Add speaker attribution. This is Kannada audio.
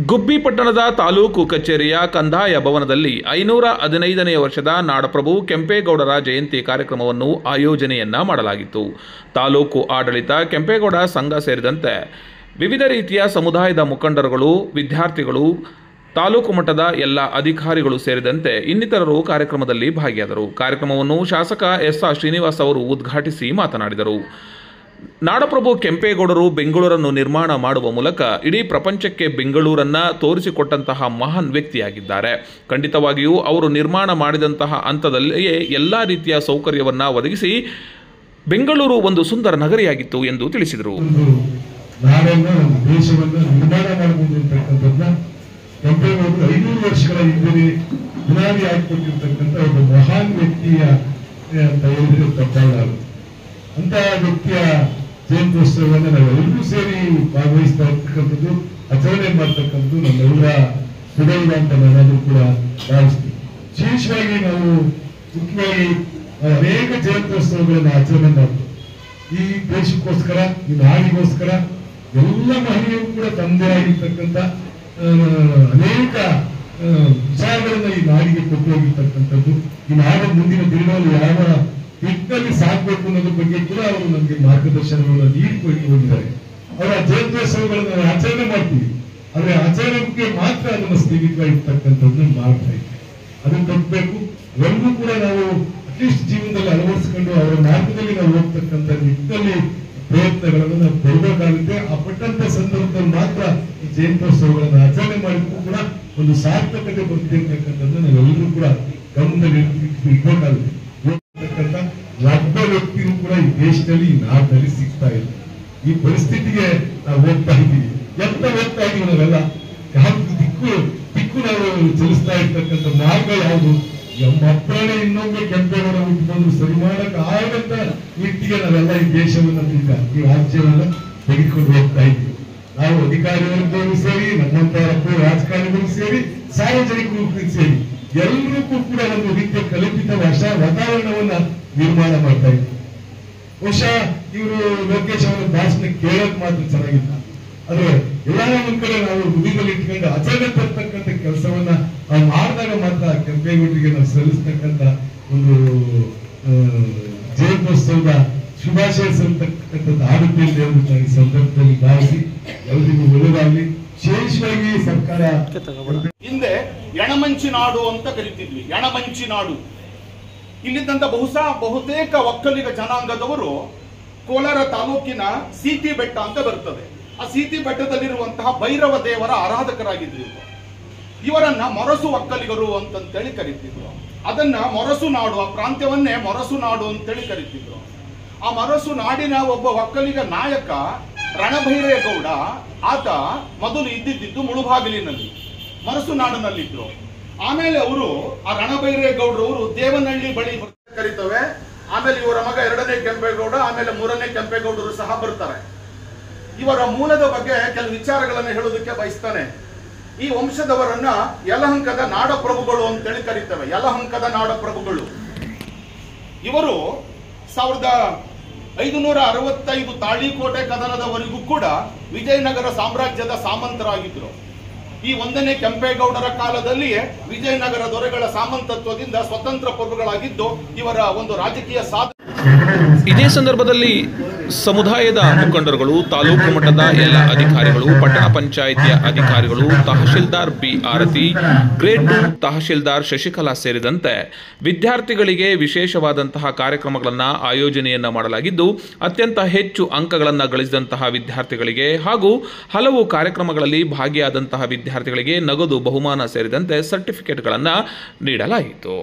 Speaker 1: ಗುಬ್ಬಿ ಪಟ್ಟಣದ ತಾಲೂಕು ಕಚೇರಿಯ ಕಂದಾಯ ಭವನದಲ್ಲಿ 515ನೇ ವರ್ಷದ ನಾಡಪ್ರಭು ಕೆಂಪೇಗೌಡರ ಜಯಂತಿ ಕಾರ್ಯಕ್ರಮವನ್ನು ಆಯೋಜನೆಯನ್ನ ಮಾಡಲಾಗಿತ್ತು. ತಾಲೂಕು ಆಡಳಿತ, ಕೆಂಪೇಗೌಡ ಸಂಘ ಸೇರಿದಂತೆ ವಿವಿಧ ರೀತಿಯ ಸಮುದಾಯದ ಮುಖಂಡರುಗಳು, ವಿದ್ಯಾರ್ಥಿಗಳು, ತಾಲೂಕು ಮಟ್ಟದ ಎಲ್ಲ ಅಧಿಕಾರಿಗಳು ಸೇರಿದಂತೆ ಇನ್ನಿತರರು ಕಾರ್ಯಕ್ರಮದಲ್ಲಿ ಭಾಗಿಯಾದರು. ಕಾರ್ಯಕ್ರಮವನ್ನು ಶಾಸಕ ಎಸ್.ಆರ್. ಶ್ರೀನಿವಾಸ್ ಅವರು ಉದ್ಘಾಟಿಸಿ ಮಾತನಾಡಿದರು. ನಾಡಪ್ರಭು ಕೆಂಪೇಗೌಡರು ಬೆಂಗಳೂರನ್ನು ನಿರ್ಮಾಣ ಮಾಡುವ ಮೂಲಕ ಇಡೀ ಪ್ರಪಂಚಕ್ಕೆ ಬೆಂಗಳೂರನ್ನು ತೋರಿಸಿಕೊಟ್ಟಂತಹ ಮಹಾನ್ ವ್ಯಕ್ತಿಯಾಗಿದ್ದಾರೆ. ಖಂಡಿತವಾಗಿಯೂ ಅವರು ನಿರ್ಮಾಣ ಮಾಡಿದಂತಹ ಹಂತದಲ್ಲಿಯೇ ಎಲ್ಲ ರೀತಿಯ ಸೌಕರ್ಯವನ್ನು ಒದಗಿಸಿ ಬೆಂಗಳೂರು ಒಂದು ಸುಂದರ ನಗರಿಯಾಗಿತ್ತು ಎಂದು ತಿಳಿಸಿದರು.
Speaker 2: ಕೆಂಪೇಗೌಡರು 500 ವರ್ಷಗಳ ಹಿಂದೆ ಬುನಾದಿ ಹಾಕಿಕೊಟ್ಟಿರ್ತಕ್ಕಂಥ ಒಬ್ಬ ಮಹಾನ್ ವ್ಯಕ್ತಿಯ ಅಂತ ಹೇಳಿದ್ರೆ ತಪ್ಪಾಗಲಾರದು. ಅಂತಹ ವ್ಯಕ್ತಿಯ ಜಯಂತ್ಯೋತ್ಸವವನ್ನು ನಾವೆಲ್ಲರೂ ಸೇರಿ ಭಾಗವಹಿಸ್ತಾ ಇರ್ತಕ್ಕಂಥದ್ದು, ಆಚರಣೆ ಮಾಡ್ತಕ್ಕಂಥದ್ದು ನಮ್ಮೆಲ್ಲರ ಸುದೈವ ಅಂತ ನಾನಾದ್ರೂ ಕೂಡ ಭಾವಿಸ್ತೀವಿ. ವಿಶೇಷವಾಗಿ ನಾವು ಮುಖ್ಯವಾಗಿ ಅನೇಕ ಜಯಂತ್ಯೋತ್ಸವಗಳನ್ನು ಆಚರಣೆ ಮಾಡ್ತೀವಿ. ಈ ದೇಶಕ್ಕೋಸ್ಕರ, ಈ ನಾಡಿಗೋಸ್ಕರ ಎಲ್ಲ ಮಹಿಳೆಯರು ಕೂಡ ತಮ್ಮದೇ ಆಗಿರ್ತಕ್ಕಂಥ ಅನೇಕ ವಿಚಾರಗಳನ್ನ ಈ ನಾಡಿಗೆ ಕೊಟ್ಟು ಹೋಗಿರ್ತಕ್ಕಂಥದ್ದು, ಈ ನಾಡ ಮುಂದಿನ ದಿನಗಳಲ್ಲಿ ಯಾವ ನಿಟ್ಟಿನಲ್ಲಿ ಸಾಗಬೇಕು ಅನ್ನೋದ್ರ ಬಗ್ಗೆ ಕೂಡ ಅವರು ನಮಗೆ ಮಾರ್ಗದರ್ಶನಗಳನ್ನು ನೀಡಿಕೊಂಡು ಹೋಗಿದ್ದಾರೆ. ಅವರ ಜಯಂತ್ಯೋತ್ಸವಗಳನ್ನು ನಾವು ಆಚರಣೆ ಮಾಡ್ತೀವಿ, ಆದ್ರೆ ಆಚರಣೆಗೆ ಮಾತ್ರ ಅದನ್ನು ಸ್ಥಗಿತವಾಗಿರ್ತಕ್ಕಂಥದ್ದನ್ನು ಮಾಡ್ತಾ ಇದ್ದೀವಿ. ಅದನ್ನು ತಪ್ಪಬೇಕು. ಎಲ್ಲರೂ ಕೂಡ ನಾವು ಅಟ್ಲೀಸ್ಟ್ ಜೀವನದಲ್ಲಿ ಅಳವಡಿಸಿಕೊಂಡು ಅವರ ಮಾರ್ಗದಲ್ಲಿ ನಾವು ಹೋಗ್ತಕ್ಕಂಥ ನಿಟ್ಟಿನಲ್ಲಿ ಪ್ರಯತ್ನಗಳನ್ನು ನಾವು ಕೊಡಬೇಕಾಗುತ್ತೆ. ಆ ಪಟ್ಟಂತ ಸಂದರ್ಭದಲ್ಲಿ ಮಾತ್ರ ಈ ಜಯಂತ್ಯೋತ್ಸವಗಳನ್ನು ಆಚರಣೆ ಮಾಡಿದ್ರು ಕೂಡ ಒಂದು ಸಾರ್ಥಕತೆ ಬರ್ತಿರ್ತಕ್ಕಂಥದ್ದು ನಾವೆಲ್ಲರೂ ಕೂಡ ಗಮನದಲ್ಲಿ ಇಟ್ಬೇಕಾಗುತ್ತೆ. ಒಬ್ಬ ವ್ಯಕ್ತಿಗೂ ಕೂಡ ಈ ದೇಶದಲ್ಲಿ, ಈ ನಾಡಿನಲ್ಲಿ ಸಿಗ್ತಾ ಇಲ್ಲ. ಈ ಪರಿಸ್ಥಿತಿಗೆ ನಾವು ಹೋಗ್ತಾ ಇದ್ದೀವಿ. ಎಂತ ಹೋಗ್ತಾ ಇದೀವಿ ನಾವೆಲ್ಲ? ಯಾವ ದಿಕ್ಕು ನಾವು ಚಲಿಸ್ತಾ ಇರ್ತಕ್ಕಂಥ ಮಾರ್ಗ ಯಾವುದು? ಮಕ್ಕಳೇ ಇನ್ನೊಮ್ಮೆ ಕೆಂಪೇಗೌಡ ಹುಟ್ಟಿಕೊಂಡು ಸರಿ ಮಾಡಕ್ ಆಗಂತ ನಿಟ್ಟಿಗೆ ನಾವೆಲ್ಲ ಈ ದೇಶವನ್ನ, ಈ ರಾಜ್ಯವನ್ನ ತೆಗೆದುಕೊಂಡು ಹೋಗ್ತಾ ಇದ್ದೀವಿ. ನಾವು ಅಧಿಕಾರಿಗಳು ಸೇರಿ, ನಮ್ಮಂತವರಪ್ಪು ರಾಜಕಾರಣಿಗಳು ಸೇರಿ, ಸಾರ್ವಜನಿಕರು ಸೇರಿ ಎಲ್ಲರಿಗೂ ಕೂಡ ಒಂದು ರೀತಿಯ ಕಲ್ಪಿತ ವಾತಾವರಣವನ್ನ ನಿರ್ಮಾಣ ಮಾಡ್ತಾ ಇದ್ದೀವಿ. ಬಹುಶಃ ಇವರು ಲೋಕೇಶ್ ಅವರ ಭಾಷಣ ಕೇಳಕ್ ಮಾತ್ರ ಚೆನ್ನಾಗಿಲ್ಲ, ಆದ್ರೆ ಎಲ್ಲ ಒಂದ್ ಕಡೆ ನಾವು ಹೃದಯದಲ್ಲಿ ಇಟ್ಕೊಂಡು ಆಚರಣೆ ತರ್ತಕ್ಕಂಥ ಕೆಲಸವನ್ನ ನಾವು ಮಾಡಿದಾಗ ಮಾತ್ರ ಕೆಂಪೇಗೌಡರಿಗೆ ನಾವು ಸಲ್ಲಿಸ್ತಕ್ಕಂಥ ಒಂದು ಜಯಂತ್ಯೋತ್ಸವದ ಶುಭಾಶಯ ಸಲ್ಲಿಸ್ತಕ್ಕಂಥದ್ದು ಆಗುತ್ತೆ ಅಂತ ಈ ಸಂದರ್ಭದಲ್ಲಿ ಭಾವಿಸಿ ಎಲ್ಲರಿಗೂ ಒಳ್ಳೆಯದಾಗಲಿ. ವಿಶೇಷವಾಗಿ ಸರ್ಕಾರ
Speaker 3: ಹಿಂದೆ ಯಣಮಂಚಿನಾಡು ಅಂತ ಕರಿತಿದ್ವಿ. ಯಣಮಂಚಿನಾಡು ಇಲ್ಲಿದ್ದಂತ ಬಹುತೇಕ ಒಕ್ಕಲಿಗ ಜನಾಂಗದವರು ಕೋಲಾರ ತಾಲೂಕಿನ ಸೀತಿ ಬೆಟ್ಟ ಅಂತ ಬರ್ತದೆ. ಆ ಸೀತಿ ಬೆಟ್ಟದಲ್ಲಿರುವಂತಹ ಭೈರವ ದೇವರ ಆರಾಧಕರಾಗಿದ್ರು. ಇವರನ್ನ ಮೊರಸು ಒಕ್ಕಲಿಗರು ಅಂತಂತೇಳಿ ಕರಿತಿದ್ರು. ಅದನ್ನ ಮೊರಸು ನಾಡು, ಆ ಪ್ರಾಂತ್ಯವನ್ನೇ ಮೊರಸು ನಾಡು ಅಂತೇಳಿ ಕರಿತಿದ್ರು. ಆ ಮೊರಸು ನಾಡಿನ ಒಬ್ಬ ಒಕ್ಕಲಿಗ ನಾಯಕ ರಣಭೈರೇಗೌಡ, ಆತ ಮೊದಲು ಇದ್ದಿದ್ದು ಮುಳುಬಾಗಿಲಿನಲ್ಲಿ, ಮೊರಸು ನಾಡಿನಲ್ಲಿದ್ರು. ಆಮೇಲೆ ಅವರು ಆ ರಣಭೈರೇಗೌಡರವರು ದೇವನಹಳ್ಳಿ ಬಳಿ ಕರೀತವೆ. ಆಮೇಲೆ ಇವರ ಮಗ 2ನೇ ಕೆಂಪೇಗೌಡ, ಆಮೇಲೆ 3ನೇ ಕೆಂಪೇಗೌಡರು ಸಹ ಬರ್ತಾರೆ. ಇವರ ಮೂಲದ ಬಗ್ಗೆ ಕೆಲವು ವಿಚಾರಗಳನ್ನು ಹೇಳೋದಕ್ಕೆ ಬಯಸ್ತಾನೆ. ಈ ವಂಶದವರನ್ನ ಯಲಹಂಕದ ನಾಡಪ್ರಭುಗಳು ಅಂತೇಳಿ ಕರೀತವೆ. ಯಲಹಂಕದ ನಾಡಪ್ರಭುಗಳು ಇವರು 1565 ತಾಳಿಕೋಟೆ ಕದನದವರೆಗೂ ಕೂಡ ವಿಜಯನಗರ ಸಾಮ್ರಾಜ್ಯದ ಸಾಮಂತರಾಗಿದ್ರು. ಈ 1ನೇ ಕೆಂಪೇಗೌಡರ ಕಾಲದಲ್ಲಿಯೇ ವಿಜಯನಗರ ದೊರೆಗಳ ಸಾಮಂತತ್ವದಿಂದ ಸ್ವತಂತ್ರ ಪ್ರಭುಗಳಾಗಿದ್ದು ಇವರ ಒಂದು ರಾಜಕೀಯ ಸಾಧನೆ.
Speaker 1: ಇದೇ ಸಂದರ್ಭದಲ್ಲಿ ಸಮುದಾಯದ ಮುಖಂಡರುಗಳು, ತಾಲೂಕು ಮಟ್ಟದ ಎಲ್ಲ ಅಧಿಕಾರಿಗಳು, ಪಟ್ಟಣ ಪಂಚಾಯಿತಿಯ ಅಧಿಕಾರಿಗಳು, ತಹಶೀಲ್ದಾರ್ ಬಿ ಆರತಿ, ಗ್ರೇಡ್ 2 ತಹಶೀಲ್ದಾರ್ ಶಶಿಕಲಾ ಸೇರಿದಂತೆ ವಿದ್ಯಾರ್ಥಿಗಳಿಗೆ ವಿಶೇಷವಾದಂತಹ ಕಾರ್ಯಕ್ರಮಗಳನ್ನು ಆಯೋಜನೆಯನ್ನ ಮಾಡಲಾಗಿದ್ದು, ಅತ್ಯಂತ ಹೆಚ್ಚು ಅಂಕಗಳನ್ನು ಗಳಿಸಿದಂತಹ ವಿದ್ಯಾರ್ಥಿಗಳಿಗೆ ಹಾಗೂ ಹಲವು ಕಾರ್ಯಕ್ರಮಗಳಲ್ಲಿ ಭಾಗಿಯಾದಂತಹ ವಿದ್ಯಾರ್ಥಿಗಳಿಗೆ ನಗದು ಬಹುಮಾನ ಸೇರಿದಂತೆ ಸರ್ಟಿಫಿಕೇಟ್ಗಳನ್ನು ನೀಡಲಾಯಿತು.